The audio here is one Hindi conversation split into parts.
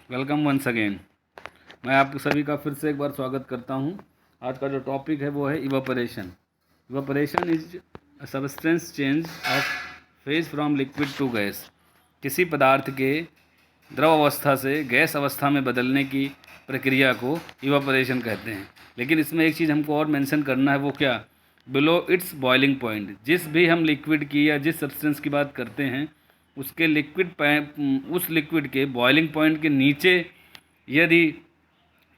Welcome once again. मैं आप सभी का फिर से एक बार स्वागत करता हूं। आज का जो टॉपिक है वो है evaporation. Evaporation is a substance change of phase from liquid to gas. किसी पदार्थ के द्रव अवस्था से गैस अवस्था में बदलने की प्रक्रिया को इवापोरेशन कहते हैं। लेकिन इसमें एक चीज़ हमको और मेंशन करना है, वो क्या? Below it's boiling point. जिस भी हम लिक्विड की या जिस सब्सटेंस की बात करते हैं उसके उस लिक्विड के बॉइलिंग पॉइंट के नीचे यदि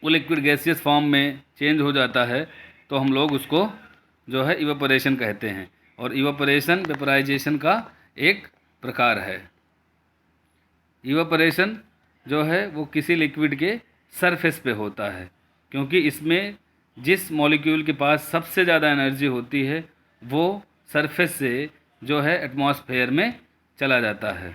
वो लिक्विड गैसियस फॉर्म में चेंज हो जाता है तो हम लोग उसको जो है इवापोरेशन कहते हैं। और इवापोरेशन वेपराइजेशन का एक प्रकार है। इवापोरेशन जो है वो किसी लिक्विड के सरफेस पे होता है, क्योंकि इसमें जिस मॉलिक्यूल के पास सबसे ज़्यादा एनर्जी होती है वो सरफेस से जो है एटमॉस्फेयर में चला जाता है।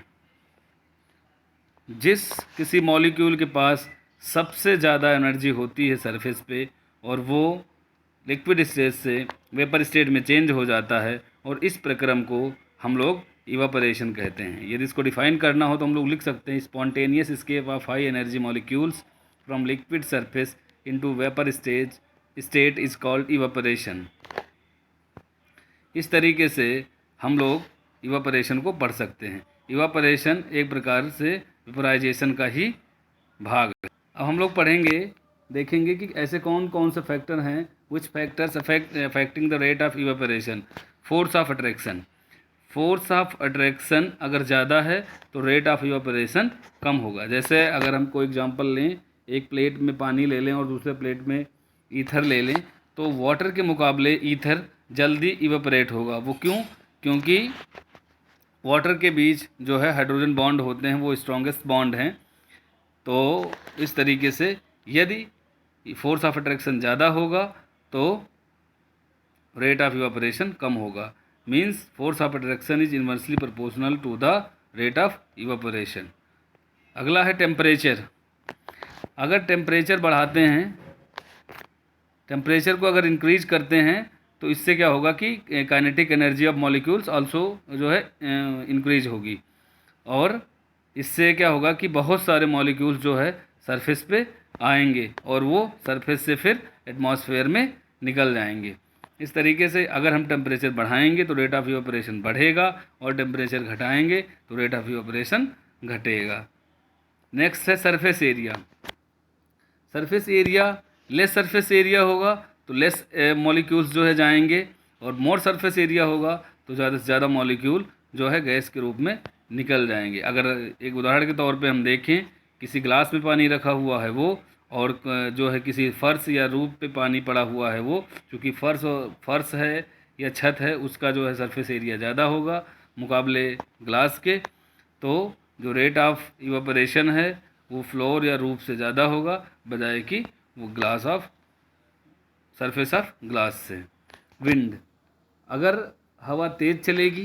जिस किसी मॉलिक्यूल के पास सबसे ज़्यादा एनर्जी होती है सरफेस पे और वो लिक्विड स्टेज से वेपर स्टेट में चेंज हो जाता है, और इस प्रक्रम को हम लोग इवापोरेशन कहते हैं। यदि इसको डिफाइन करना हो तो हम लोग लिख सकते हैं spontaneous escape of high energy molecules from liquid surface into vapour state is called evaporation. इस तरीके से हम लोग इवापोरेशन को पढ़ सकते हैं। इवापोरेशन एक प्रकार से वेपराइजेशन का ही भाग है। अब हम लोग पढ़ेंगे, देखेंगे कि ऐसे कौन कौन से फैक्टर हैं विच factors affecting the rate of evaporation. Force of attraction. Force of attraction अगर ज़्यादा है तो रेट ऑफ इवापोरेशन कम होगा। जैसे अगर हम कोई एग्जांपल लें, एक प्लेट में पानी ले लें और दूसरे प्लेट में ईथर ले लें, तो वाटर के मुकाबले ईथर जल्दी इवापोरेट होगा। वो क्यों? क्योंकि वाटर के बीच जो है हाइड्रोजन बॉन्ड होते हैं, वो स्ट्रॉन्गेस्ट बॉन्ड हैं। तो इस तरीके से यदि फोर्स ऑफ अट्रैक्शन ज़्यादा होगा तो रेट ऑफ इवापोरेशन कम होगा। Means force of attraction is inversely proportional to the rate of evaporation. अगला है टेम्परेचर। अगर टेम्परेचर बढ़ाते हैं, टेम्परेचर को अगर इंक्रीज करते हैं तो इससे क्या होगा कि kinetic energy of molecules also जो है इंक्रीज होगी, और इससे क्या होगा कि बहुत सारे मॉलिक्यूल्स जो है सरफेस पे आएंगे और वो सरफेस से फिर एटमॉस्फेयर में निकल जाएंगे। इस तरीके से अगर हम टेम्परेचर बढ़ाएंगे तो रेट ऑफ इवापोरेशन बढ़ेगा, और टेम्परेचर घटाएंगे तो रेट ऑफ इवापोरेशन घटेगा। नेक्स्ट है surface area. Surface area, less surface area होगा तो लेस मॉलिक्यूल्स जो है जाएंगे, और मोर सरफेस एरिया होगा तो ज़्यादा से ज़्यादा मॉलिक्यूल जो है गैस के रूप में निकल जाएंगे। अगर एक उदाहरण के तौर पे हम देखें, किसी ग्लास में पानी रखा हुआ है वो, और जो है किसी फर्श या रूफ पे पानी पड़ा हुआ है वो, चूँकि फर्श है या छत है उसका जो है सरफेस एरिया ज़्यादा होगा मुकाबले ग्लास के, तो जो रेट ऑफ इवापोरेशन है वो फ्लोर या रूफ से ज़्यादा होगा बजाय कि वो सरफेस ऑफ ग्लास से। विंड, अगर हवा तेज़ चलेगी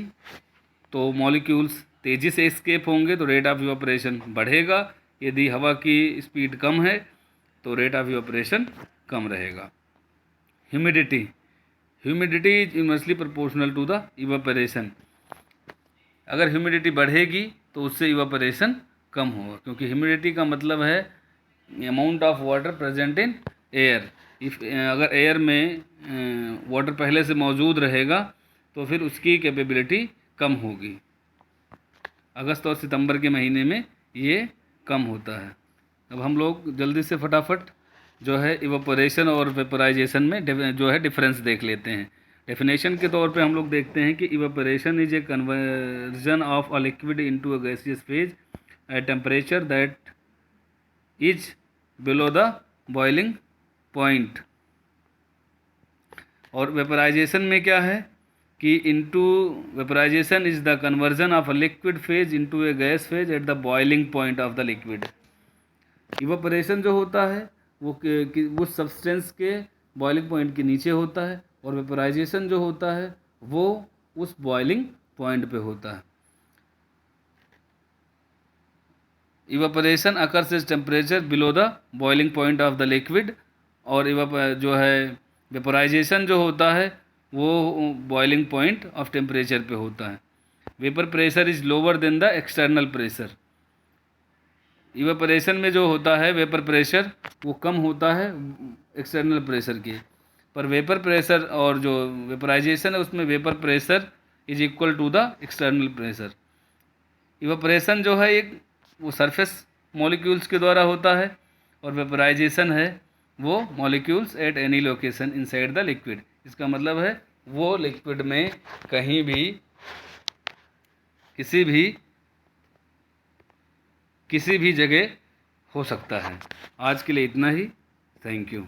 तो मॉलिक्यूल्स तेज़ी से एस्केप होंगे तो रेट ऑफ इवापोरेशन बढ़ेगा। यदि हवा की स्पीड कम है तो रेट ऑफ इवापोरेशन कम रहेगा। Humidity, humidity is inversely proportional to the evaporation. अगर ह्यूमिडिटी बढ़ेगी तो उससे इवापोरेशन कम होगा, क्योंकि ह्यूमिडिटी का मतलब है amount of water present in air. अगर एयर में वाटर पहले से मौजूद रहेगा तो फिर उसकी कैपेबिलिटी कम होगी। अगस्त और सितंबर के महीने में ये कम होता है। अब हम लोग जल्दी से फटाफट जो है इवापोरेशन और वेपराइजेशन में जो है डिफरेंस देख लेते हैं। डेफिनेशन के तौर पे हम लोग देखते हैं कि evaporation is a conversion of a liquid into a gaseous phase at temperature that is below the boiling point. और वेपराइजेशन में क्या है कि into vaporisation is the conversion of a liquid phase into a gas phase at the boiling point of the liquid. Evaporation जो होता है वो उस सब्सटेंस के बॉइलिंग पॉइंट के नीचे होता है, और वेपराइजेशन जो होता है वो उस बॉइलिंग पॉइंट पे होता है। Evaporation occurs is temperature below the boiling point of the liquid, और जो है वेपराइजेशन जो होता है वो बॉइलिंग पॉइंट ऑफ टेम्परेचर पे होता है। Vapour pressure is lower than the external pressure. Evaporation में जो होता है वेपर प्रेशर वो कम होता है एक्सटर्नल प्रेशर के, पर वेपर प्रेशर और जो वेपराइजेशन है उसमें vapour pressure is equal to the external pressure. Evaporation जो है एक वो सरफेस मॉलिक्यूल्स के द्वारा होता है, और वेपराइजेशन है वो molecules at any location inside the liquid. इसका मतलब है वो लिक्विड में कहीं भी किसी भी जगह हो सकता है। आज के लिए इतना ही। Thank you.